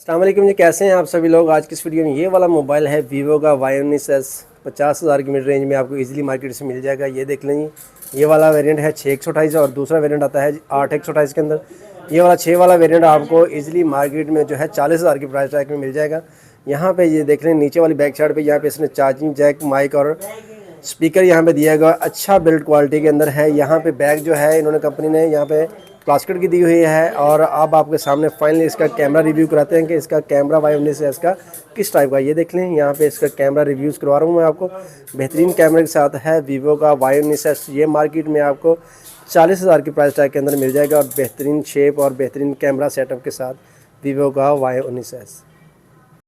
अस्सलाम वालेकुम जी, कैसे हैं आप सभी लोग। आज की इस वीडियो में ये वाला मोबाइल है वीवो का Y19s 50,000 की मिड रेंज में आपको इजीली मार्केट से मिल जाएगा। ये देख लें, ये वाला वेरिएंट है 6128 और दूसरा वेरिएंट आता है 8128 के अंदर। ये वाला 6 वाला वेरिएंट आपको इजीली मार्केट में जो है 40,000 की प्राइस टैग में मिल जाएगा। यहाँ पे ये देख लें नीचे वाली बैक साइड पे, यहाँ पे इसने चार्जिंग जैक, माइक और स्पीकर यहाँ पे दिया गया, अच्छा बिल्ड क्वालिटी के अंदर है। यहाँ पे बैग जो है इन्होंने कंपनी ने यहाँ पे प्लास्टिक की दी हुई है। और अब आपके सामने फाइनली इसका कैमरा रिव्यू कराते हैं कि इसका कैमरा Y19s का किस टाइप का। ये देख लें, यहाँ पे इसका कैमरा रिव्यूज़ करवा रहा हूँ मैं आपको। बेहतरीन कैमरे के साथ है वीवो का Y19s। ये मार्केट में आपको 40,000 की प्राइस टैग के अंदर मिल जाएगा और बेहतरीन शेप और बेहतरीन कैमरा सेटअप के साथ वीवो का Y19s।